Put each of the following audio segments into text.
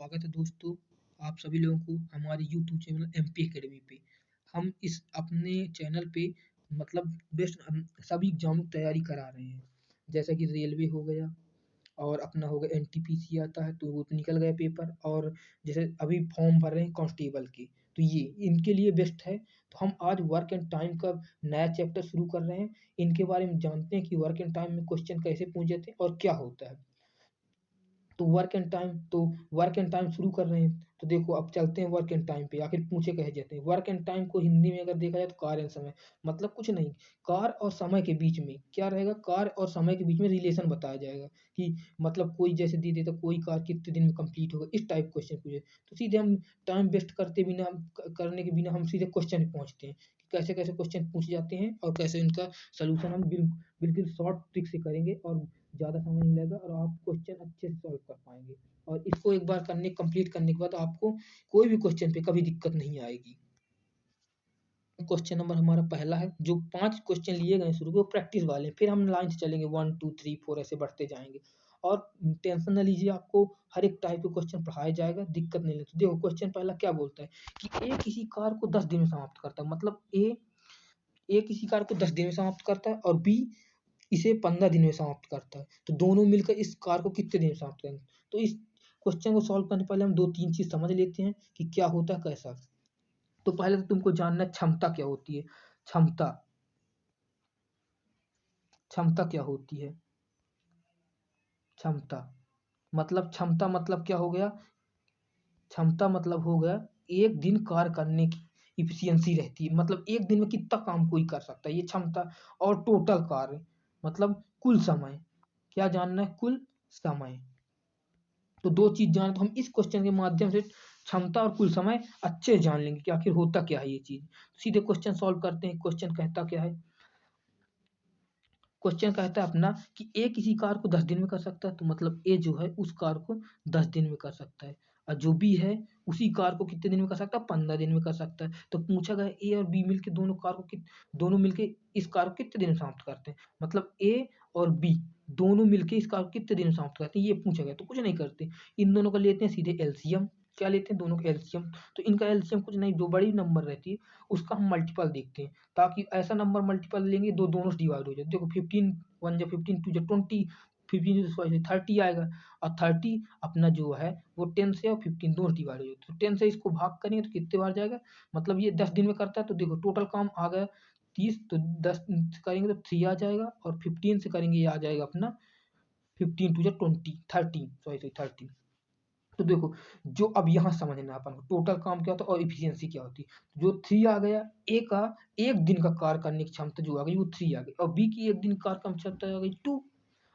स्वागत है दोस्तों, आप सभी लोगों को हमारे यूट्यूब चैनल एमपी एकेडमी पे। हम इस अपने चैनल पे मतलब बेस्ट सभी एग्जाम की तैयारी करा रहे हैं। जैसा कि रेलवे हो गया और अपना हो गया एनटीपीसी आता है तो वो तो निकल गया पेपर, और जैसे अभी फॉर्म भर रहे हैं कांस्टेबल के, तो ये इनके लिए बेस्ट है। तो हम आज वर्क एंड टाइम का नया चैप्टर शुरू कर रहे हैं। इनके बारे में जानते हैं कि वर्क एंड टाइम में क्वेश्चन कैसे पूछ जाते हैं और क्या होता है। तो वर्क एंड टाइम शुरू कर रहे हैं। तो देखो अब चलते हैं वर्क एंड टाइम पे, आखिर पूछे कहे जाते हैं। वर्क एंड टाइम को हिंदी में अगर देखा जाए तो कार्य एंड समय, मतलब कुछ नहीं, कार और समय के बीच में क्या रहेगा, कार और समय के बीच में रिलेशन बताया जाएगा कि मतलब कोई जैसे दे देता कोई कार कितने दिन में कंप्लीट होगा, इस टाइप क्वेश्चन पूछे। तो सीधे हम टाइम वेस्ट करने के बिना हम सीधे क्वेश्चन पे पहुंचते हैं कि कैसे कैसे क्वेश्चन पूछे जाते हैं और कैसे इनका सोल्यूशन हम बिल्कुल शॉर्ट ट्रिक से करेंगे और ज़्यादा समय नहीं लगेगा और आप क्वेश्चन अच्छे से सॉल्व कर पाएंगे। और इसको एक बार कंप्लीट करने के बाद आपको कोई भी क्वेश्चन पे कभी दिक्कत नहीं आएगी। क्वेश्चन नंबर हमारा पहला है, जो 5 क्वेश्चन लिए गए शुरू के वो प्रैक्टिस वाले हैं, फिर हम लाइन से चलेंगे 1 2 3 4 ऐसे बढ़ते जाएंगे। और टेंशन न लीजिए, आपको हर एक टाइप के क्वेश्चन पढ़ाया जाएगा, दिक्कत नहीं लेते। देखो क्वेश्चन पहला क्या बोलता है कि ए किसी कार को 10 दिन में समाप्त करता है, मतलब ए किसी कार को 10 दिन में समाप्त करता है और बी इसे 15 दिन में समाप्त करता है। तो दोनों मिलकर इस कार को कितने दिन में समाप्त करेंगे। तो इस क्वेश्चन को सॉल्व करने से पहले हम 2-3 चीज़ समझ लेते हैं कि क्या होता है कैसा। तो पहले तो तुमको जानना है क्षमता क्या होती है। क्षमता क्षमता क्या होती है। क्षमता क्षमता मतलब क्या हो गया। क्षमता मतलब हो गया एक दिन कार्य करने की इफिशियंसी रहती है, मतलब एक दिन में कितना काम कोई कर सकता है, ये क्षमता। और टोटल कार्य मतलब कुल समय। क्या जानना है, कुल समय। तो दो चीज जाने तो हम इस क्वेश्चन के माध्यम से क्षमता और कुल समय अच्छे से जान लेंगे कि आखिर होता क्या है ये चीज। सीधे क्वेश्चन सॉल्व करते हैं। क्वेश्चन कहता क्या है, क्वेश्चन कहता है अपना कि ए किसी कार को 10 दिन में कर सकता है, तो मतलब ए जो है उस कार को 10 दिन में कर सकता है। और जो बी है उसी कार को कितने दिन में कर सकता है, 15 दिन में कर सकता है। तो पूछा गया ए और बी मिलके दोनों मिलके इस कार को कितने दिन में समाप्त करते हैं, मतलब ए और बी दोनों मिलके इस कार को कितने दिन में समाप्त करते हैं, ये पूछा गया। तो कुछ नहीं करते, इन दोनों को लेते हैं सीधे एलसीएम। क्या लेते हैं, दोनों का एलसीएम। तो इनका एलसीएम कुछ नहीं, जो बड़ी नंबर रहती है उसका हम मल्टीपल देखते हैं, ताकि ऐसा नंबर मल्टीपल लेंगे दोनों से डिवाइड हो जाए। देखो 15 1 जा 15 2 जा 20, 15 30 आएगा। और 30 अपना जो है वो 10 से और 15 दोनों डिवाइड हो जाए। तो 10 से इसको भाग करेंगे तो कितने बार जाएगा, मतलब ये 10 दिन में करता है। तो देखो टोटल काम आ गया 30, तो 10 से करेंगे तो 3 आ जाएगा, और 15 से करेंगे ये आ जाएगा अपना 15 2 जा 20 30 सॉरी 30। तो देखो जो अब यहाँ समझना है अपन को टोटल काम क्या होता है और इफिशियंसी क्या होती है। जो 3 आ गया, ए का एक दिन का कार्य करने की क्षमता जो आ गई वो 3 आ गई, और बी की एक दिन कार्य करने की क्षमता आ गई 2।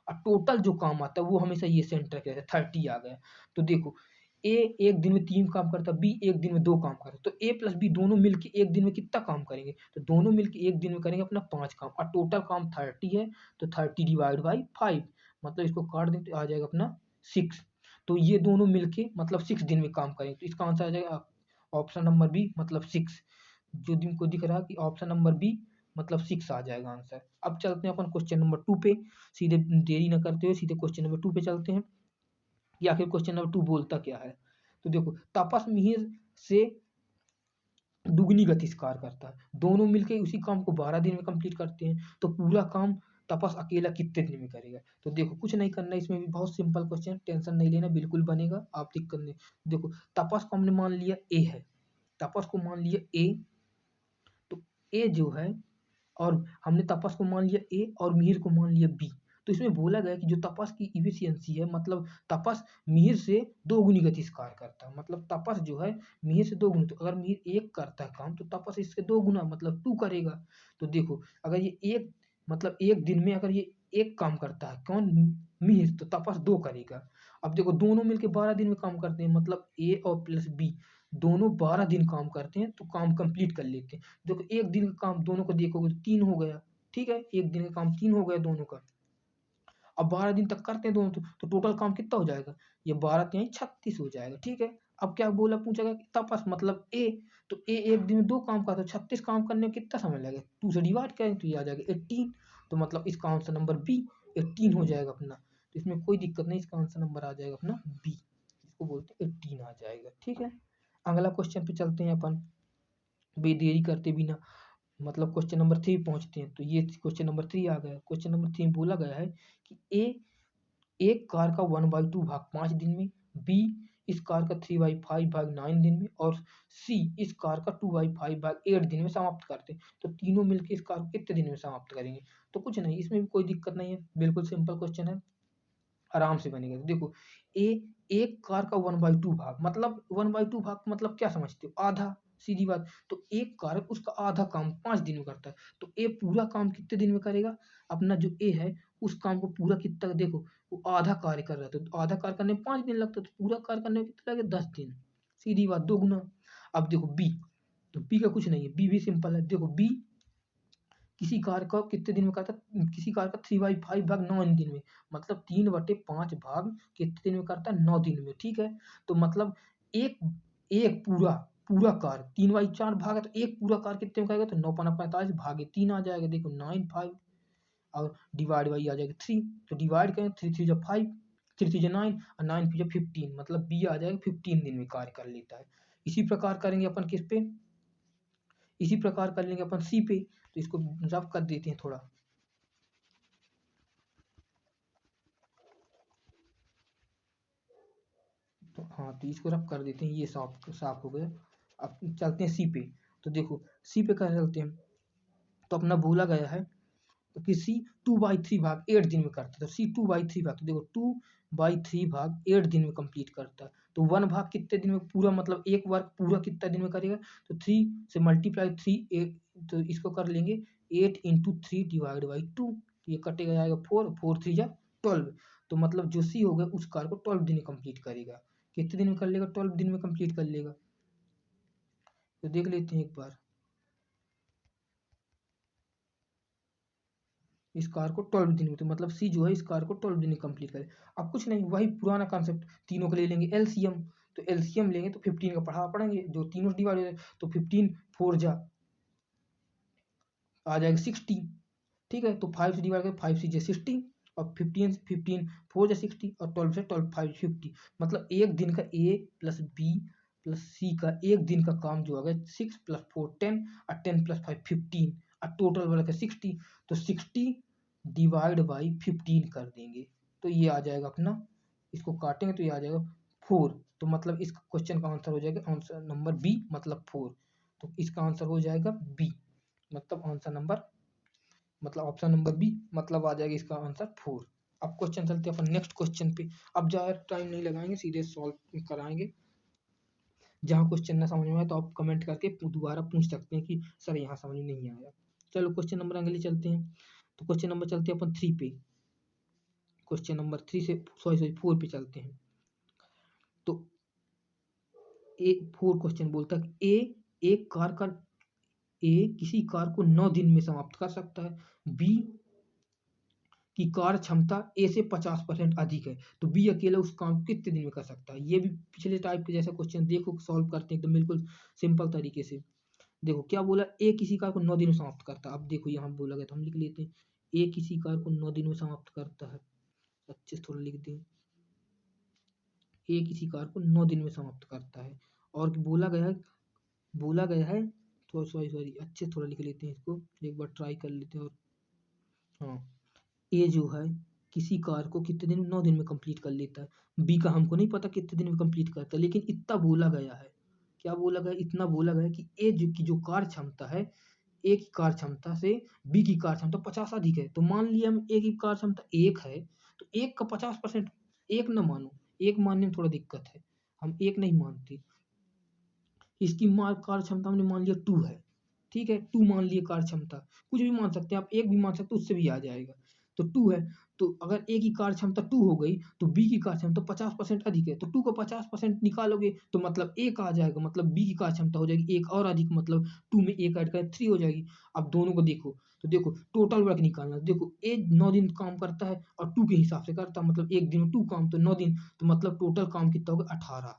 और टोटल जो काम आता है वो हमेशा ये सेंटर के रहता है, 30 आ गया। तो देखो ए एक दिन में 3 काम करता है, बी एक दिन में 2 काम करता है। तो ए प्लस बी दोनों मिलके एक दिन में कितना काम करेंगे, तो दोनों मिलके एक दिन में करेंगे अपना 5 काम, और टोटल काम 30 है। तो 30 डिवाइड बाई 5, मतलब इसको काट दें तो आ जाएगा अपना 6। तो ये दोनों मिलके मतलब 6 दिन में काम करेंगे। तो इसका आंसर आ जाएगा ऑप्शन नंबर बी, मतलब 6। जो दिन को दिख रहा है कि ऑप्शन नंबर बी मतलब 6 आ जाएगा आंसर। अब चलते हैं अपन क्वेश्चन नंबर 2 पे। सीधे देरी न करते हुए सीधे क्वेश्चन नंबर 2 पे चलते हैं कि आखिर क्वेश्चन नंबर 2 बोलता क्या है। तो देखो तापस मिहिर से दुगनी गति से कार्य करता है, दोनों मिलकर उसी काम को 12 दिन में कंप्लीट करते हैं। तो पूरा काम तपस अकेला कितने दिन में करेगा। तो देखो कुछ नहीं करना, इसमें भी बहुत सिंपल क्वेश्चन, टेंशन नहीं लेना, बिल्कुल बनेगा, आप दिक्कत नहीं। देखो तपस को हमने मान लिया ए है, तपस को मान लिया ए। तो ए जो है, और हमने तपस को मान लिया ए और मिहिर को मान लिया बी। तो इसमें बोला गया कि जो तपस की इफिशियंसी है, मतलब तपस मिहिर से 2 गुनी गति से कार्य करता है, मतलब तपस जो है मिहिर से 2 गुना। तो अगर मिहिर 1 करता है काम तो तपस इससे 2 गुना मतलब 2 करेगा। तो देखो अगर ये एक मतलब 1 दिन में अगर ये 1 काम करता है कौन, मिहिर, तो तपस 2 करेगा। अब देखो दोनों मिलके 12 दिन में काम करते हैं, मतलब ए और प्लस बी दोनों 12 दिन काम करते हैं, तो काम कंप्लीट कर लेते हैं। देखो एक दिन का काम दोनों को देखोगे तो 3 हो गया, ठीक है, एक दिन का काम 3 हो गया दोनों का। अब 12 दिन तक करते हैं दोनों, तो टोटल काम कितना हो जाएगा, ये 12 तिहाई 36 हो जाएगा, ठीक है। अब क्या बोला, पूछा गया कि तपस मतलब ए, तो ए एक दिन में 2 काम करता है, 36 काम करने में कितना समय लगेगा, 2 से डिवाइड करें तो ये आ जाएगा 18। तो मतलब इसका आंसर नंबर बी 18 हो जाएगा अपना। तो इसमें कोई दिक्कत नहीं, इसका आंसर नंबर आ जाएगा अपना बी। उसको बोलते हैं 18 आ जाएगा। ठीक है, अगला क्वेश्चन पे चलते हैं अपन बेदेरी करते बिना, मतलब क्वेश्चन नंबर 3 पहुंचते हैं। तो ये क्वेश्चन नंबर 3 आ गया। क्वेश्चन नंबर 3 बोला गया है कि एक कार का 1/2 भाग 5 दिन में, बी इस कार का 3/5 भाग 9 दिन में, और सी इस कार का 2/5 भाग 8 दिन में समाप्त करते हैं। तो तीनों मिलकर इस कार को कितने दिन में समाप्त करेंगे? तो कुछ नहीं, इसमें भी कोई दिक्कत नहीं है, बिल्कुल सिंपल क्वेश्चन है, आराम से बनेगा। तो देखो, ए एक कार का 1/2 भाग, मतलब 1/2 भाग मतलब क्या समझते हो? आधा, सीधी बात। तो एक कार है, उसका आधा काम 5 दिन में करता है, तो ए पूरा काम कितने दिन में करेगा? अपना जो ए है उस काम को पूरा कितना, देखो वो आधा कार्य कर रहा था, तो आधा कार्य करने में 5 दिन लगता है, तो पूरा कार्य करने में कितना लगेगा? 10 दिन, सीधी बात, 2 गुना। अब देखो बी, तो बी का कुछ नहीं है, बी भी सिंपल है। देखो बी किसी कार का कितने दिन में करता है? किसी कार का 3/5 भाग 9 दिन में, मतलब 3/5 भाग कितने दिन में करता है? 9 दिन में। ठीक है, तो मतलब एक एक पूरा पूरा कार 3/4 भाग है, तो एक पूरा कार कितने में करेगा? तो 9×45 भागे 3 आ जाएगा। देखो 9 5 और डिवाइड बाई आ जाएगा 3, तो डिवाइड करें, 3 3 जा 5, 3 3 जा 9 और 9 5 जा 15, मतलब बी आ जाएगा 15 दिन में कार्य कर लेता है। इसी प्रकार करेंगे अपन किस पे? इसी प्रकार कर लेंगे अपन सी पे। तो इसको रफ कर देते हैं थोड़ा। तो हाँ, तो इसको रफ कर देते हैं, ये साफ साफ हो गया। अब चलते हैं सी पे। तो देखो सी पे कैसे चलते हैं? तो अपना बोला गया है तो कि सी 2/3 भाग 8 दिन में करता है, तो सी 2/3 भाग, तो देखो 2/3 भाग 8 दिन में कंप्लीट करता है। तो 1 भाग कितने दिन में पूरा, मतलब एक वर्क पूरा कितना दिन में करेगा? तो 3 से मल्टीप्लाई 3 8, तो इसको कर लेंगे 8 इंटू 3 डिवाइड बाई 2, ये कटेगा जाएगा 4 4 3 जा 12। तो मतलब जो सी होगा उस कार को 12 दिन में कंप्लीट करेगा। कितने दिन में कर लेगा? 12 दिन में कंप्लीट कर लेगा। तो देख लेते हैं एक बार, इस कार को 12 दिन में, तो मतलब सी जो है इस कार को 12 दिन में कंप्लीट करे। अब कुछ नहीं, वही पुराना कॉन्सेप्ट, तीनों को ले लेंगे एलसीएम। तो एलसीएम लेंगे तो 15 का पढ़ेंगे, जो तीनों डिवाइड हो जाए, तो 15 4 जा आ जाएगा 60। ठीक है, तो 5 से डिवाइड करें, 5 6 60, और 15 से 15 4 जा 60, और 12 से 12 5 50, मतलब एक दिन का ए प्लस बी प्लस सी का एक दिन का काम जो आ गया 6 + 4 10, और 10 + 5 15, और टोटल वाला का 60। तो 60 डिवाइड बाई 15 कर देंगे, तो ये आ जाएगा अपना, इसको काटेंगे तो ये आ जाएगा 4। तो मतलब इस क्वेश्चन का आंसर हो जाएगा आंसर नंबर बी, मतलब 4। तो इसका आंसर हो जाएगा बी, मतलब आंसर नंबर, मतलब ऑप्शन नंबर बी, मतलब आ जाएगा इसका आंसर 4। अब क्वेश्चन चलते हैं अपन नेक्स्ट क्वेश्चन पे। अब ज़्यादा टाइम नहीं लगाएंगे, सीधे सॉल्व कराएंगे। जहाँ क्वेश्चन ना समझ में आए तो आप कमेंट करके दोबारा पूछ सकते हैं कि सर यहाँ समझ में नहीं आया। चलो क्वेश्चन नंबर अगले चलते हैं। तो क्वेश्चन नंबर चलते हैं अपन 3 पे, क्वेश्चन नंबर 3 से सॉरी 4 पे चलते हैं। तो ए 4 क्वेश्चन बोलता है कि एक कार का ए किसी कार को 9 दिन में समाप्त कर सकता है। बी की कार्य क्षमता ए से 50% अधिक है, तो बी अकेला उस काम को कितने दिन में कर सकता है? ये भी पिछले टाइप के जैसा क्वेश्चन, देखो सॉल्व करते हैं एकदम बिल्कुल सिंपल तरीके से। देखो क्या बोला, ए किसी कार को 9 दिन में समाप्त करता है। अब देखो यहाँ बोला गया, तो हम लिख लेते हैं ए किसी कार को 9 दिन में समाप्त करता है, अच्छे से थोड़ा लिख दें, ए किसी कार को 9 दिन में समाप्त करता है। और बोला गया है, थोड़ा सॉरी अच्छे से थोड़ा लिख लेते हैं इसको, एक बार ट्राई कर लेते हैं। और हाँ, ए जो है किसी कार को कितने दिन में? 9 दिन में कंप्लीट कर लेता है। बी का हमको नहीं पता कितने दिन में कंप्लीट करता है, लेकिन इतना बोला गया है। क्या बोला गया? इतना बोला गया कि ए की जो कार्य क्षमता है, ए की कार्य क्षमता से बी की कार्य क्षमता 50 अधिक है। तो मान लिया हम ए की कार्य क्षमता 1 है, तो 1 का 50%, एक न मानो, एक मानने में थोड़ा दिक्कत है, हम एक नहीं मानते। इसकी कार्य क्षमता हमने मान लिया 2 है, ठीक है, 2 मान लिए कार्य क्षमता, कुछ भी मान सकते हैं आप, एक भी मान सकते हो, उससे भी आ जाएगा। तो 2 है, तो अगर ए की कार्य क्षमता 2 हो गई, तो बी की कार्य क्षमता 50% अधिक है, तो 2 का 50% निकालोगे तो मतलब 1 आ जाएगा, मतलब बी की कार्य क्षमता हो जाएगी 1 और अधिक, मतलब 2 में 1 ऐड करें 3 हो जाएगी। अब दोनों को देखो, तो देखो टोटल वर्क निकालना, देखो ए 9 दिन काम करता है और 2 के हिसाब से करता है, मतलब एक दिन में 2 काम, तो 9 दिन, तो मतलब टोटल काम कितना होगा? 18।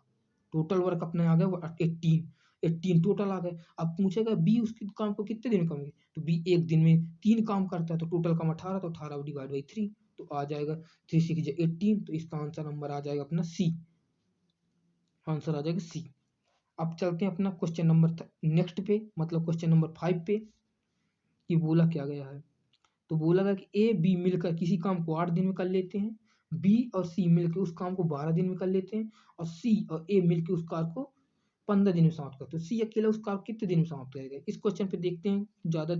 टोटल वर्क अपने आ गया 18, 18 टोटल आ गए। अब पूछेगा बी उसके काम को कितने दिन में करेंगे, तो बी एक दिन में 3 काम करता है, तो टोटल काम 18, तो 18 डिवाइड बाई 3, तो आ जाएगा 3 6 18, तो इसका आंसर नंबर आ जाएगा अपना सी। आंसर आ जाएगा सी। अब चलते हैं अपना क्वेश्चन नंबर नेक्स्ट पे, मतलब क्वेश्चन नंबर 5 पे, कि बोला क्या गया है। तो बोला गया कि ए बी मिलकर किसी काम को 8 दिन में कर लेते हैं, बी और सी मिलकर उस काम को 12 दिन में कर लेते हैं, और सी और ए मिलकर उस कार्य को 15 दिन में समाप्त करते हैं। तो सी अकेला उस कार्य को कितने दिन में समाप्त करेगा? इस क्वेश्चन पे देखते हैं, ज़्यादा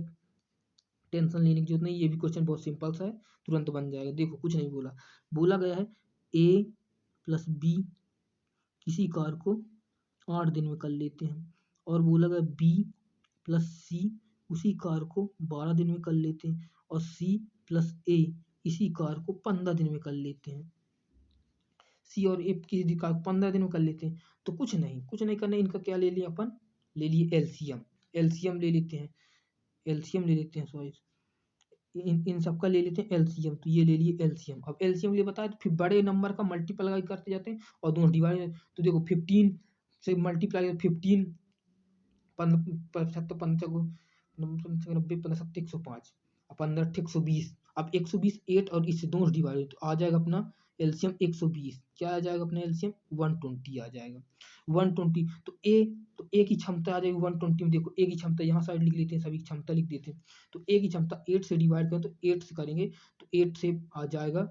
टेंशन लेने की जरूरत नहीं, ये भी क्वेश्चन बहुत सिंपल सा है, तुरंत बन जाएगा। देखो कुछ नहीं बोला, बोला गया है ए प्लस बी किसी कार्य को 8 दिन में कर लेते हैं, और बोला गया बी प्लस सी उसी कार्य को 12 दिन में कर लेते हैं, और सी प्लस ए इसी कार्य को 15 दिन में कर लेते हैं। सी और ए किसी कार्य को 15 दिन में कर लेते हैं। तो कुछ नहीं करना, इनका क्या ले लिया अपन, ले लिए एलसीएम। एलसीएम ले लेते हैं, एलसीएम ले लेते हैं, सॉरी, इन सबका ले लेते हैं एलसीएम। तो ये ले लिए एलसीएम। अब एलसीएम लिए बताया तो फिर बड़े नंबर का मल्टीप्लाई करते जाते हैं और दोनों डिवाइड। तो देखो 15 से मल्टीप्लाई 15 पचहत्तर 90 15 7 105 और 15 120। अब 120 8 और इससे दोनों डिवाइड तो आ जाएगा अपना एलसीएम 120। क्या आ जाएगा अपना एलसीएम 120 आ जाएगा 120। तो ए की क्षमता आ जाएगी 120 में। देखो ए की क्षमता यहाँ साइड लिख लेते हैं, सभी की क्षमता लिख देते हैं। तो ए की क्षमता 8 से डिवाइड करें तो 8 से करेंगे तो 8 से आ जाएगा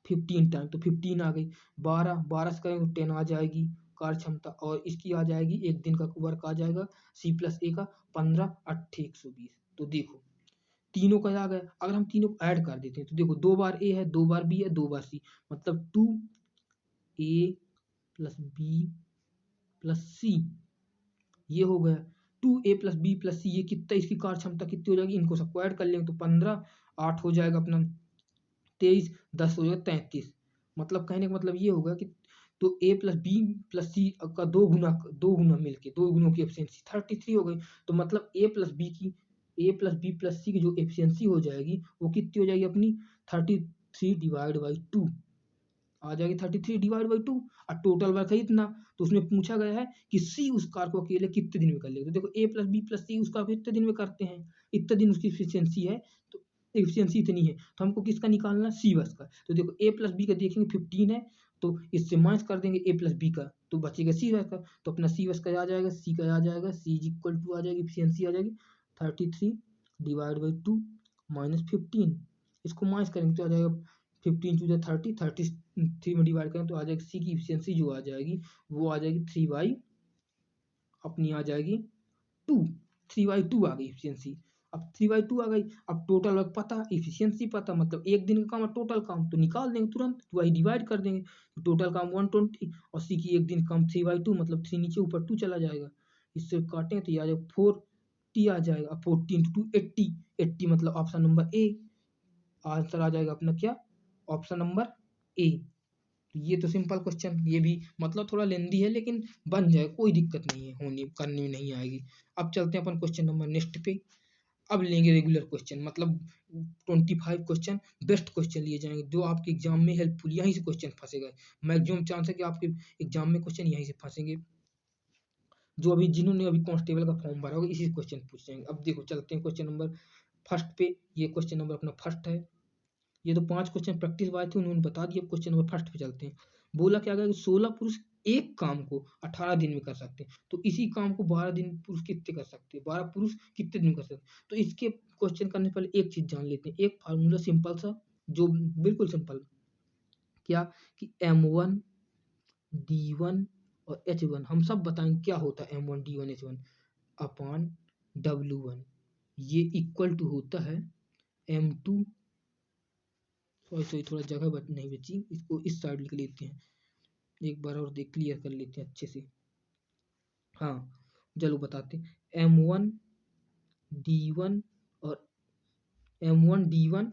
15 टाइम, तो 15 आ गई। 12 से करेंगे तो 10 आ जाएगी कार्य क्षमता, और इसकी आ जाएगी एक दिन का वर्क आ जाएगा सी प्लस ए का 15 8 120। तो देखो तीनों का आ गया। अगर हम तीनों को ऐड कर देते हैं तो देखो 2 बार ए है, 2 बार बी है, 2 बार सी, मतलब 2 ए प्लस बी प्लस सी, ये हो गया 2 ए प्लस बी प्लस सी। ये कितना, इसकी कार्य क्षमता कितनी हो जाएगी, इनको सबको ऐड कर लेंगे तो 15 8 हो जाएगा अपना 23 10 हो जाएगा 33। मतलब कहने का मतलब ये होगा कि तो ए प्लस बी प्लस सी का दो गुना मिलके दो गुणों की एफिशिएंसी 33 हो गई। तो मतलब ए प्लस बी प्लस सी की जो एफिशिएंसी हो जाएगी वो कितनी हो जाएगी अपनी 33 डिवाइड बाई 2 आ जाएगी 33 डिवाइड बाई 2। और टोटल वर्क है इतना। तो उसमें पूछा गया है कि सी उस कार को अकेले कितने दिन में कर लेगा। तो देखो ए प्लस बी प्लस सी उस कार को कितने दिन में करते हैं, इतने दिन उसकी एफिशिएंसी है, तो एफिशिएंसी इतनी है। तो हमको किसका निकालना, सी बस का। तो देखो ए प्लस बी का देखेंगे 15 है, तो इससे माइनस कर देंगे ए प्लस बी का, तो बचेगा सी बस का। तो अपना सी बस का आ जाएगा, सी का आ जाएगा, सी इज इक्वल टू आ जाएगी एफिशिएंसी आ जाएगी 33 डिवाइड बाई 2 माइनस 15। इसको माइनस करेंगे तो आ जाएगा 15 टू 30 33 में डिवाइड करें तो आ जाएगी सी की एफिशिएंसी जो आ जाएगी वो आ जाएगी 3 बाई अपनी आ जाएगी 2, 3 बाई 2 आ गई एफिशिएंसी। अब 3 बाई 2 आ गई। अब टोटल वर्क पता, एफिशिएंसी पता, मतलब एक दिन का काम और टोटल काम तो निकाल देंगे तुरंत, 2 बाई डिवाइड कर देंगे। टोटल काम 120 और सी की एक दिन काम 3 बाई 2, मतलब 3 नीचे ऊपर 2 चला जाएगा। इससे काटें तो ये आ जाएगा 40 आ जाएगा। 14 इंटू 2 80, 80 मतलब ऑप्शन नंबर ए आंसर आ जाएगा अपना क्या, ऑप्शन नंबर ए। तो ये तो सिंपल क्वेश्चन, ये भी मतलब थोड़ा लेंदी है लेकिन बन जाए, कोई दिक्कत नहीं है, होनी करनी में नहीं आएगी। अब चलते हैं अपन क्वेश्चन नंबर नेक्स्ट पे। अब लेंगे रेगुलर क्वेश्चन, मतलब 25 क्वेश्चन बेस्ट क्वेश्चन लिए जाएंगे जो आपके एग्जाम में हेल्पफुल, यहीं से क्वेश्चन फंसेगा। मैक्सिमम चांस है कि आपके एग्जाम में क्वेश्चन यहीं से फंसेंगे। जो अभी जिन्होंने अभी कांस्टेबल का फॉर्म भरा होगा इसी क्वेश्चन पूछ जाएंगे। अब देखो चलते हैं क्वेश्चन नंबर फर्स्ट पे। ये क्वेश्चन नंबर अपना फर्स्ट है। ये तो 5 क्वेश्चन प्रैक्टिस वाले थे, उन्होंने बता दिया। क्वेश्चन नंबर फर्स्ट पे चलते हैं। बोला क्या गया कि 16 पुरुष एक काम को 18 दिन में कर सकते हैं, तो इसी काम को 12 दिन पुरुष कितने कर सकते हैं, 12 पुरुष कितने दिन में कर सकते हैं। तो इसके क्वेश्चन करने से पहले एक चीज जान लेते हैं, एक फार्मूला सिंपल सा जो बिल्कुल सिंपल, क्या कि M1 D1 और H1 हम सब बताएंगे क्या होता है M1 D1 H1 upon W1। ये इक्वल टू होता है M2, सॉरी थोड़ा जगह नहीं बची, इसको इस साइड लिख लेते हैं, एक बार और देख क्लियर कर लेते हैं अच्छे से। हाँ चलो बताते हैं M1 D1 और M1 D1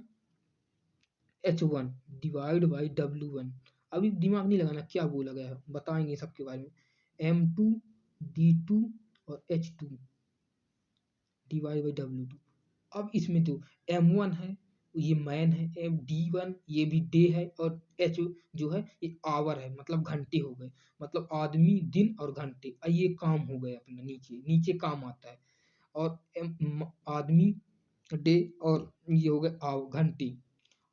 H1 divide by W1। अभी दिमाग नहीं लगाना क्या बोला गया है, बताएंगे सबके बारे में। M2 D2 और H2 डिवाइड बाई W2। अब इसमें तो M1 है, ये मैन है, D1 ये भी डे है, और H जो है ये आवर है, मतलब घंटे हो गए, मतलब आदमी दिन और घंटे। ये काम हो गए अपना, नीचे नीचे काम आता है। और आदमी डे और ये हो गए घंटे,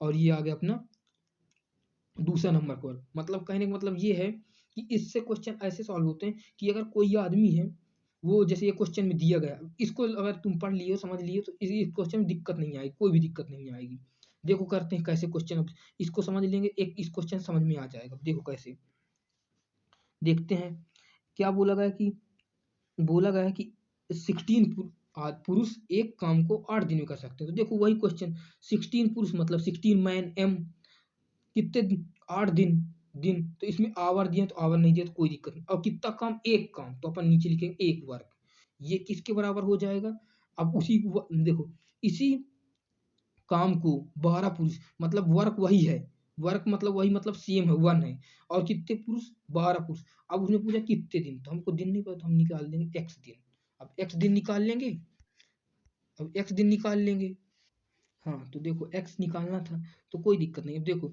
और ये आ गया अपना दूसरा नंबर पर। मतलब कहने का मतलब ये है कि इससे क्वेश्चन ऐसे सॉल्व होते हैं कि अगर कोई आदमी है, वो जैसे ये क्वेश्चन में दिया गया, इसको अगर तुम पढ़ लिए समझ लिए तो इस क्वेश्चन में दिक्कत नहीं आएगी, कोई भी दिक्कत नहीं आएगी। देखो करते हैं कैसे क्वेश्चन, अब इसको समझ लेंगे, एक इस क्वेश्चन समझ में आ जाएगा। देखो कैसे देखते हैं। क्या बोला गया है कि 16 पुरुष एक काम को 8 दिन में कर सकते हैं। तो देखो वही क्वेश्चन, 16 पुरुष मतलब 16 मैन एम कितने दिन, 8 दिन। दिन तो इसमें आवर दिए तो आवर नहीं दिया तो कोई दिक्कत नहीं। और कितना काम, एक काम, तो अपन नीचे लिखेंगे एक वर्क। ये किसके बराबर हो जाएगा? अब देखो इसी काम को 12 पुरुष, मतलब वर्क वही है, वर्क मतलब वही, मतलब सेम है, वन है। और कितने पुरुष? 12 पुरुष। अब उसने पूछा कितने दिन, तो हमको दिन नहीं पता, तो हम निकाल देंगे एक्स दिन। अब एक्स दिन निकाल लेंगे, अब एक्स दिन निकाल लेंगे। हाँ तो देखो एक्स निकालना था तो कोई दिक्कत नहीं। अब देखो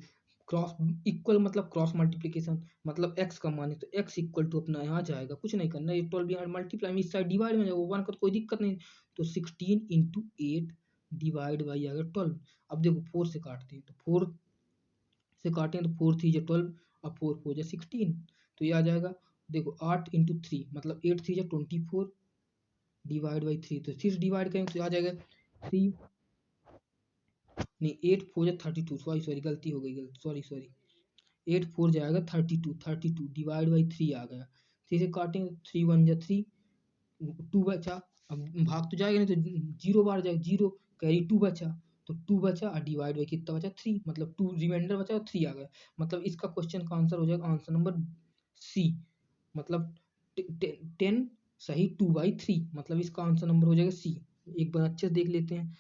क्रॉस इक्वल मतलब क्रॉस मल्टीप्लीकेशन, मतलब एक्स का मान है तो एक्स इक्वल टू अपना यहाँ जाएगा, कुछ नहीं करना, ये 12 यहाँ मल्टीप्लाई में इस साइड डिवाइड में जाएगा, वन का तो कोई दिक्कत नहीं। तो 16 इंटू 8 डिवाइड बाई आ गया 12। अब देखो 4 से काटते हैं, तो 4 से काटें तो 4 3 जा 12 और 4 4 जा 16, तो ये आ जाएगा। देखो 8 इंटू 3 मतलब 8 3 जा 24 डिवाइड बाई 3, तो 3 डिवाइड करेंगे तो आ जाएगा 3, नहीं 8 4 जा 32, सॉरी गलती हो गई, सॉरी 8 4 जाएगा 32 डिवाइड बाई 3 आ गया। 3 से काटेंगे 3 1 जा 3, 2 बचा। अब भाग तो जाएगा नहीं तो 0 बार जाएगा, 0 कैरी 2 बचा, तो 2 बचा और डिवाइड बाई कितना बचा 3, मतलब 2 रिमाइंडर बचा और 3 आ गया। मतलब इसका क्वेश्चन का आंसर हो जाएगा आंसर नंबर सी, मतलब 10 सही 2/3, मतलब इसका आंसर नंबर हो जाएगा सी। एक बार अच्छे से देख लेते हैं,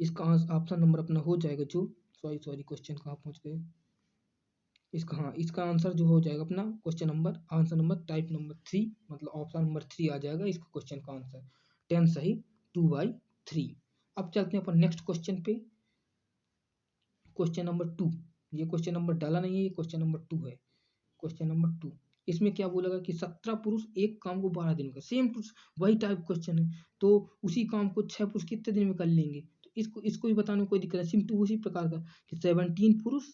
इसका ऑप्शन नंबर अपना हो जाएगा जो, सॉरी क्वेश्चन कहाँ पहुँच गए, इसका हाँ इसका आंसर जो हो जाएगा अपना question number, answer number type number 3, मतलब ऑप्शन नंबर 3 आ जाएगा इसका क्वेश्चन का आंसर, 10 सही 2/3। अब चलते हैं अपन नेक्स्ट क्वेश्चन पे, क्वेश्चन नंबर 2। ये क्वेश्चन नंबर डाला नहीं है, ये क्वेश्चन नंबर 2 है। क्वेश्चन नंबर 2, इसमें क्या बोलेगा कि 17 पुरुष एक काम को 12 दिन में कर, सेम टू वही टाइप क्वेश्चन है, तो उसी काम को 6 पुरुष कितने दिन में कर लेंगे, तो इसको भी बताने में कोई दिक्कत है, सिम टू उसी प्रकार का कि 17 पुरुष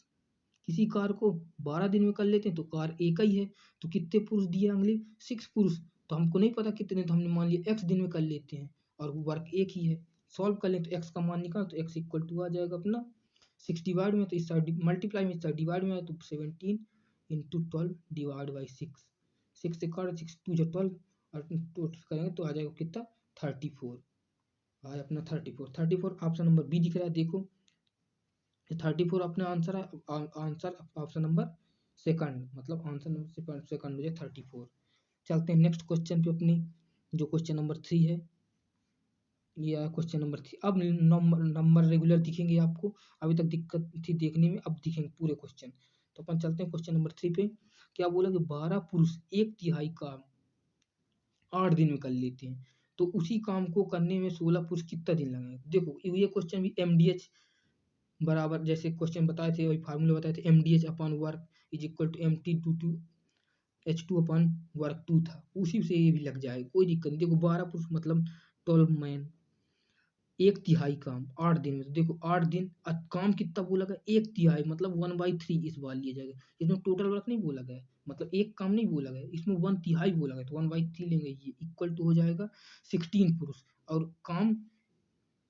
किसी कार को 12 दिन में कर लेते हैं, तो कार एक ही है, तो कितने पुरुष दिए अगले 6 पुरुष, तो हमको नहीं पता कितने दिन, तो हमने मान लिया एक्स दिन में कर लेते हैं और वर्क एक ही है। सॉल्व कर लें तो एक्स का मान निकाल, तो एक्स इक्वल टू आ जाएगा अपना 6 डिवाइड में, तो इस साइड मल्टीप्लाई में, इस साइड डिवाइड में आया तो 17 इंटू 12 डिवाइड बाई 6, 6 से काट 6 2 जा 12 और टोटल करेंगे तो आ जाएगा कितना 34, आया अपना 34 ऑप्शन नंबर बी दिख रहा है। देखो 34 अपना आंसर है, आंसर ऑप्शन नंबर सेकंड, मतलब आंसर नंबर सेकंड हो जाए 34। चलते हैं नेक्स्ट क्वेश्चन पे अपनी, जो क्वेश्चन नंबर 3 है, या क्वेश्चन नंबर 3। अब नंबर रेगुलर दिखेंगे आपको, अभी तक दिक्कत थी देखने में, अब दिखेंगे पूरे क्वेश्चन। तो अपन चलते हैं क्वेश्चन नंबर 3 पे। क्या बोला कि 12 पुरुष एक तिहाई काम 8 दिन में कर लेते हैं, तो उसी काम को करने में 16 पुरुष कितना दिन लगेंगे। देखो ये क्वेश्चन भी एमडीएच बराबर जैसे क्वेश्चन बताए थे, वही फार्मूला बताए थे, MDH upon work is equal to M T two H2 upon work 2 था, उसी से ये भी लग जाएगा, कोई दिक्कत नहीं। देखो 12 पुरुष मतलब 12 मैन, एक तिहाई काम 8 दिन में, तो देखो 8 दिन काम कितना बोला गया, एक तिहाई मतलब 1/3 इस बार लिया जाएगा, इसमें टोटल वर्क नहीं बोला गया, मतलब एक काम नहीं बोला गया, इसमें 1 तिहाई बोला गया, तो 1/3 लेंगे, ये इक्वल टू हो जाएगा 16 पुरुष। और काम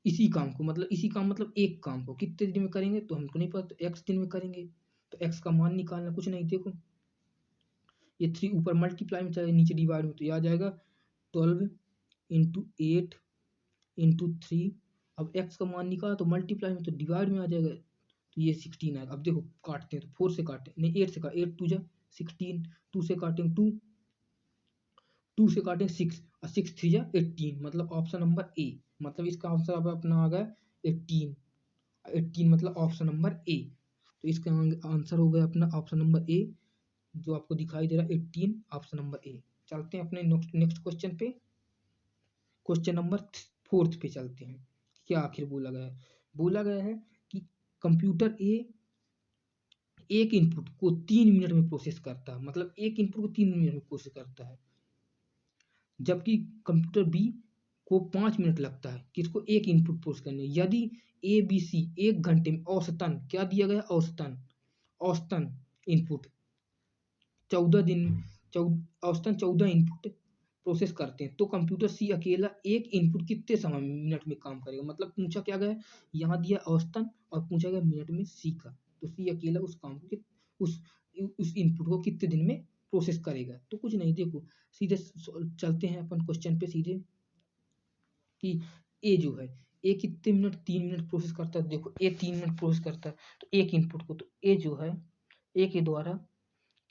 इसी काम को, मतलब इसी काम मतलब एक काम को कितने दिन में करेंगे, तो हमको नहीं पता, तो एक्स दिन में करेंगे, तो एक्स का मान निकालना, कुछ नहीं। देखो ये 3 ऊपर मल्टीप्लाई में चाहे नीचे डिवाइड में, तो ये आ जाएगा 12 इंटू 8 इंटू 3। अब एक्स का मान निकाला तो मल्टीप्लाई में, तो डिवाइड में आ जाएगा, तो ये 16 आएगा। अब देखो काटते हैं तो 4 से काटे नहीं 8 से काटे, 8 2 जा 16, 2 से काटेंगे 2, 2 से काटें 6 और 6 3 जा 18, मतलब ऑप्शन नंबर ए, मतलब इसका आंसर अब अपना आ गया 18, 18 मतलब ऑप्शन नंबर ए। तो इसका आंसर हो गया अपना ऑप्शन नंबर ए, जो आपको दिखाई दे रहा है 18 ऑप्शन नंबर ए। चलते हैं अपने नेक्स्ट क्वेश्चन पे, क्वेश्चन नंबर 4 पे चलते हैं। क्या आखिर बोला गया है, बोला गया है कि कंप्यूटर ए एक इनपुट को 3 मिनट में प्रोसेस करता है, मतलब एक इनपुट को 3 मिनट में प्रोसेस करता है, जबकि कंप्यूटर बी को 5 मिनट लगता है किसको एक इनपुट प्रोसेस करने। यदि ए बी सी 1 घंटे में औसतन क्या दिया गया, औसतन इनपुट 14 दिन औसतन 14 इनपुट प्रोसेस करते हैं, तो कंप्यूटर सी अकेला एक इनपुट कितने समय मिनट में काम करेगा। मतलब पूछा क्या गया, यहाँ दिया औसतन और पूछा गया मिनट में सी का, तो सी अकेला उस काम को उस उस इनपुट को कितने दिन में प्रोसेस करेगा। तो कुछ नहीं, देखो सीधे चलते हैं अपन क्वेश्चन पे सीधे, कि ए जो है, ए कितने मिनट, 3 मिनट प्रोसेस करता है। देखो ए 3 मिनट प्रोसेस करता है तो एक इनपुट को, तो ए जो है, ए के द्वारा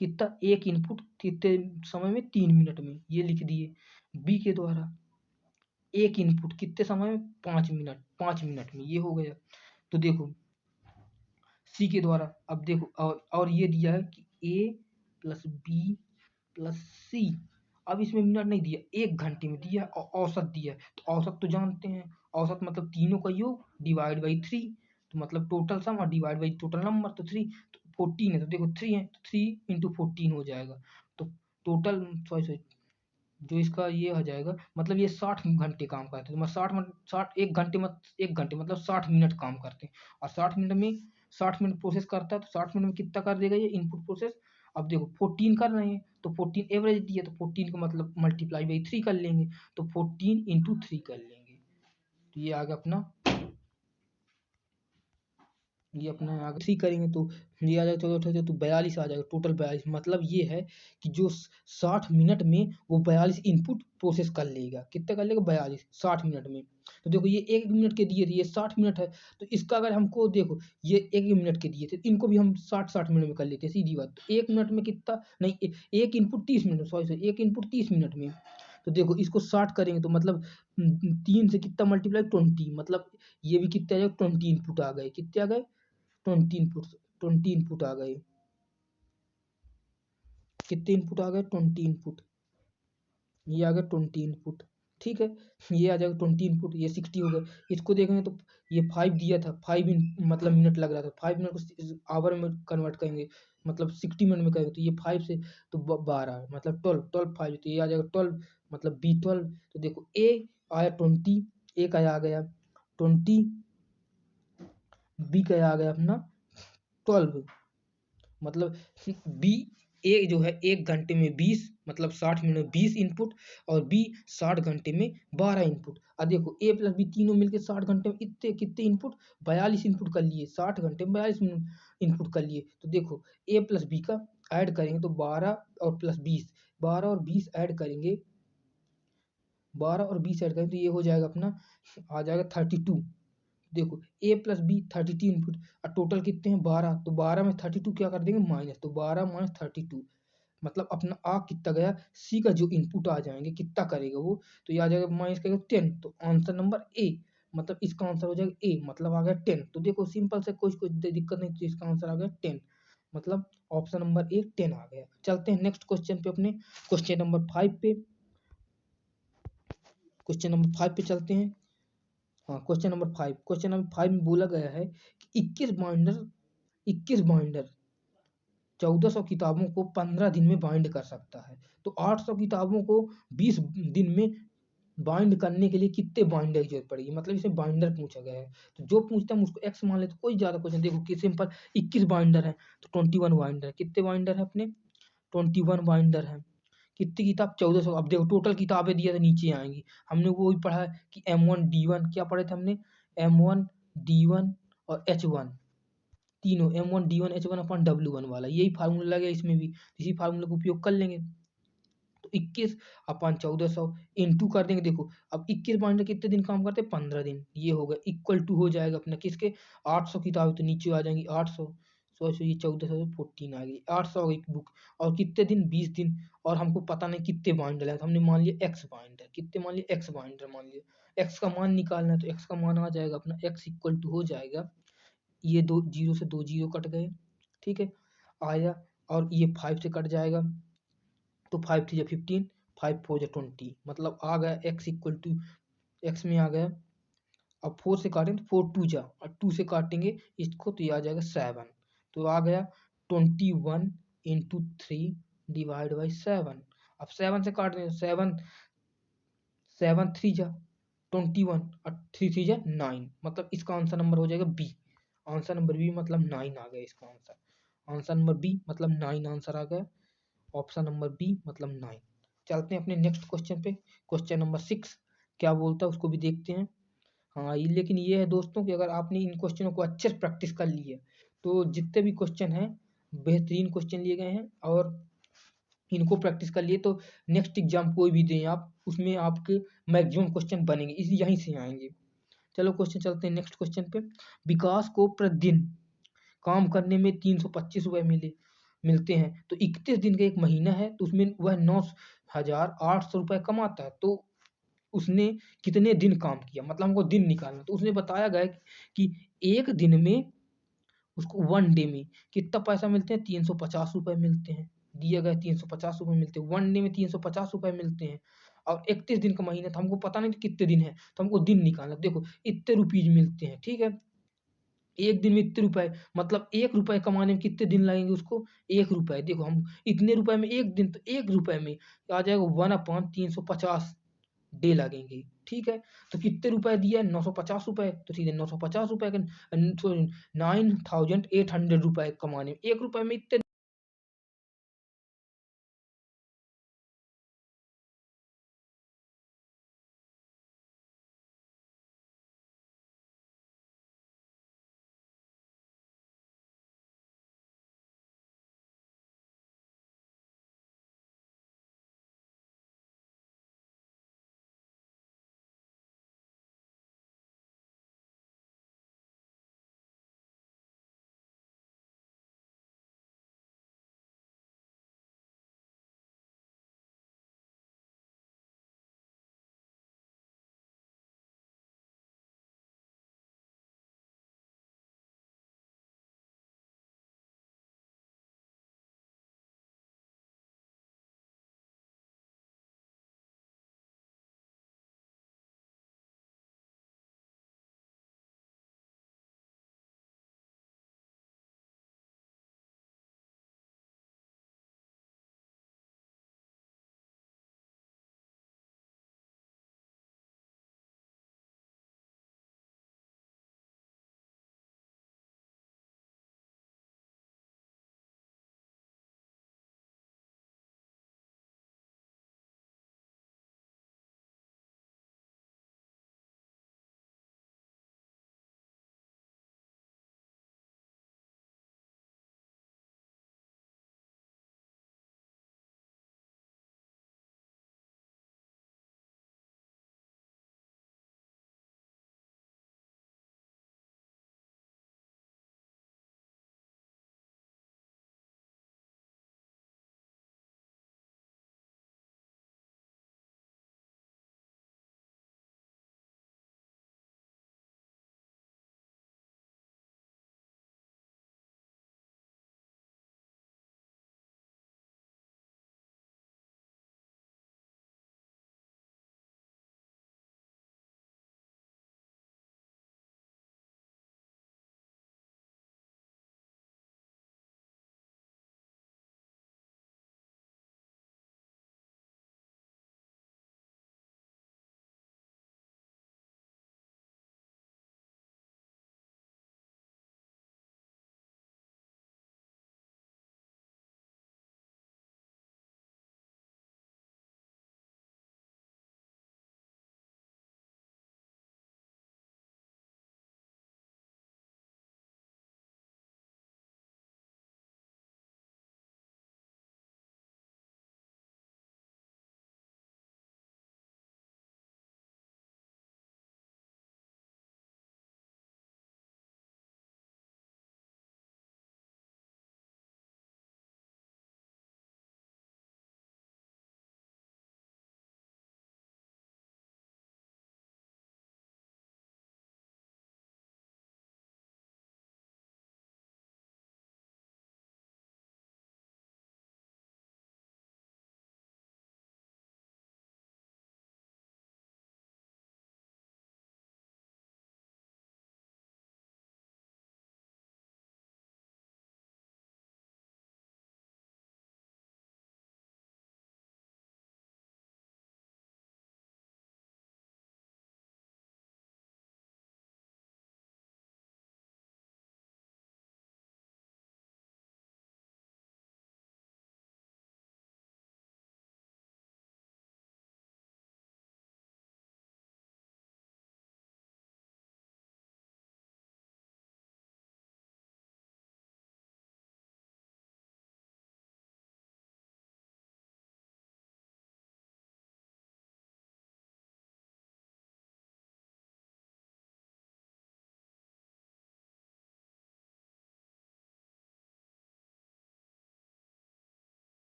कितना, एक इनपुट कितने समय में, 3 मिनट में, ये लिख दिए। बी के द्वारा एक इनपुट कितने समय में, 5 मिनट, 5 मिनट में, ये हो गया। तो देखो सी के द्वारा, अब देखो और ये दिया है कि ए प्लस बी प्लस सी, अब इसमें मिनट नहीं दिया, 1 घंटे में दिया और औसत दिया है। तो औसत तो जानते हैं, औसत मतलब तीनों का योग डिवाइड बाई 3, तो मतलब टोटल सम और डिवाइड बाई टोटल नंबर, तो 3, तो 14 है, तो देखो 3 है तो 3 इंटू 14 हो जाएगा। तो टोटल सॉरी जो इसका ये हो जाएगा, मतलब ये 60 घंटे काम करते हैं, तो 60 1 घंटे मतलब 60 मिनट काम करते हैं। और 60 मिनट में 60 मिनट प्रोसेस करता है, तो 60 मिनट में कितना कर देगा ये इनपुट प्रोसेस। अब देखो 14 कर रहे हैं, तो 14 एवरेज दिया, तो 14 का मतलब मल्टीप्लाई बाई 3 कर लेंगे, तो 14 इंटू 3 कर लेंगे, तो ये आ गया अपना, ये अपना आगे 3 करेंगे तो ये आ जाएगा 14 तो 42 आ जाएगा, टोटल 42। मतलब ये है कि जो 60 मिनट में वो 42 इनपुट प्रोसेस कर लेगा। कितना कर लेगा, 42 60 मिनट में। तो देखो ये 1 मिनट के दिए थे, ये 60 मिनट है, तो इसका अगर हमको देखो ये 1 मिनट के दिए थे, इनको भी हम 60-60 मिनट में कर लेते हैं, सीधी बात। तो 1 मिनट में कितना नहीं, एक इनपुट 30 मिनट, सॉरी एक इनपुट 30 मिनट में। तो देखो इसको 60 करेंगे तो मतलब 3 से कितना मल्टीप्लाई 20, मतलब ये भी कितने आ जाएगा, 20 इनपुट आ गए, कितने आ गए, 20 इनपुट आ गए। कितने इनपुट आ गए, 20 इनपुट, ये आ गया 20 इनपुट। ठीक है, ये आ जाएगा 20 इनपुट, ये 60 हो गए। इसको देखेंगे तो ये 5 दिया था, 5 मतलब मिनट लग रहा था, 5 मिनट को आवर में कन्वर्ट करेंगे, मतलब 60 मिनट में करेंगे, तो ये 5 से तो 12 मतलब 12 5, तो ये आ जाएगा 12, मतलब B12। तो देखो ए आया 20, ए का आ गया 20, बी का आ गया अपना 12, मतलब बी, ए जो है 1 घंटे में 20, मतलब 60 मिनट में 20 इनपुट, और बी 60 घंटे में 12 इनपुट। अब देखो ए प्लस बी तीनों मिलके 60 घंटे में इतने कितने इनपुट, 42 इनपुट कर लिए, 60 घंटे में 42 इनपुट कर लिए। तो देखो ए प्लस बी का ऐड करेंगे तो 12 और प्लस 20, 12 और 20 ऐड करेंगे, 12 और 20 ऐड करेंगे तो ये हो जाएगा अपना, आ जाएगा 32। देखो ए प्लस बी 32 इनपुट, और टोटल कितने हैं 12, तो 12 में 32 क्या कर देंगे माइनस, तो 12 माइनस 32, मतलब अपना आ कितना गया, सी का जो इनपुट आ जाएंगे कितना करेगा वो, तो ये आ जाएगा माइनस करेगा 10, तो आंसर नंबर ए, मतलब इसका आंसर हो जाएगा ए, मतलब आ गया 10। तो देखो सिंपल से कोई कोई दिक्कत नहीं, तो इसका आंसर आ गया 10, मतलब ऑप्शन नंबर ए 10 आ गया। चलते हैं नेक्स्ट क्वेश्चन पे, अपने क्वेश्चन नंबर 5 पे, क्वेश्चन नंबर 5 पे चलते हैं। हाँ क्वेश्चन नंबर 5 में बोला गया है कि 21 बाइंडर 1400 किताबों को 15 दिन में बाइंड कर सकता है, तो 800 किताबों को 20 दिन में बाइंड करने के लिए कितने बाइंडर की जरूरत पड़ेगी। मतलब इसे बाइंडर पूछा गया है, तो जो पूछता है हम उसको एक्स मान लेते, कोई ज्यादा क्वेश्चन। देखो कि सिंपल 21 बाइंडर है तो 21 बाइंडर, कितने बाइंडर है अपने, 21 बाइंडर है। कितनी किताब, 1400। अब देखो टोटल किताबें दिया तो नीचे आएंगी, हमने वो भी पढ़ा है कि M1D1 क्या पढ़े थे हमने, M1D1 और H1, तीनों M1D1 H1 अपन W1 वाला, यही फार्मूला लगे इसमें भी, इसी फार्मूले का उपयोग कर लेंगे। तो 21 अपन 1400 इंटू कर देंगे। देखो अब 21 बाइंडर कितने दिन काम करते हैं, 15 दिन, ये होगा इक्वल टू हो जाएगा अपना किसके, 800 किताबें तो नीचे आ जाएंगी 800, सो ये 1400 से 14 आ गई, 800 एक बुक, और कितने दिन, 20 दिन। और हमको पता नहीं कितने बाइंडर है, तो हमने मान लिया एक्स बाइंडर, कितने मान लिया, एक्स बाइंडर मान लिया। एक्स का मान निकालना है, तो एक्स का मान आ जाएगा अपना, एक्स इक्वल टू हो जाएगा, ये दो जीरो से 2 जीरो कट गए, ठीक है आया, और ये 5 से कट जाएगा, तो 5 3 15, 5 4 20, मतलब आ गया एक्स इक्वल टू, एक्स में आ गया। अब 4 से काटेंगे तो 4 2 जा, और 2 से काटेंगे इसको तो ये आ जाएगा 7, तो आ गया 21 इंटू 3 डिवाइड बाई 7। अब 7 से काट देंगे, 7 7 3 जा 21 और 3 3 जा 9, मतलब इसका आंसर नंबर हो जाएगा बी, आंसर नंबर बी मतलब 9 आ गया इसका आंसर, आंसर नंबर बी मतलब 9 आंसर आ गया। ऑप्शन नंबर बी मतलब 9। चलते हैं अपने नेक्स्ट क्वेश्चन पे। क्वेश्चन नंबर 6 क्या बोलता है उसको भी देखते हैं। हाँ, लेकिन ये है दोस्तों कि अगर आपने इन क्वेश्चनों को अच्छे से प्रैक्टिस कर ली है तो जितने भी क्वेश्चन हैं बेहतरीन क्वेश्चन लिए गए हैं, और इनको प्रैक्टिस कर लिए तो नेक्स्ट एग्जाम कोई भी दें आप, उसमें आपके मैक्सिमम क्वेश्चन बनेंगे, इस यहीं से आएंगे। चलो क्वेश्चन चलते हैं नेक्स्ट क्वेश्चन पे। विकास को प्रतिदिन काम करने में 325 रुपये मिलते हैं, तो 31 दिन का एक महीना है, तो उसमें वह 9,800 रुपये कमाता है, तो उसने कितने दिन काम किया, मतलब हमको दिन निकालना। तो उसने बताया गया कि एक दिन में उसको 1 डे में कितना पैसा मिलते हैं, 350 रुपये मिलते हैं। दिए गए 350 रुपये मिलते हैं, 1 डे में 350 रुपये मिलते हैं, और 31 दिन का महीना था, हमको पता नहीं था कितने दिन है, तो हमको दिन निकालना। देखो इतने रुपीज मिलते हैं, ठीक है, एक दिन में इतने रुपए, मतलब 1 रुपए कमाने में कितने दिन लगेंगे उसको, 1 रुपए। देखो हम इतने रुपए में 1 दिन, तो 1 रुपए में आ जाएगा 1/350 डे लगेंगे, ठीक है। तो कितने रुपए दिया है, 950 रुपए, तो सीधे 950 रुपए का 9800 रुपए कमाने में 1 रुपए में इतने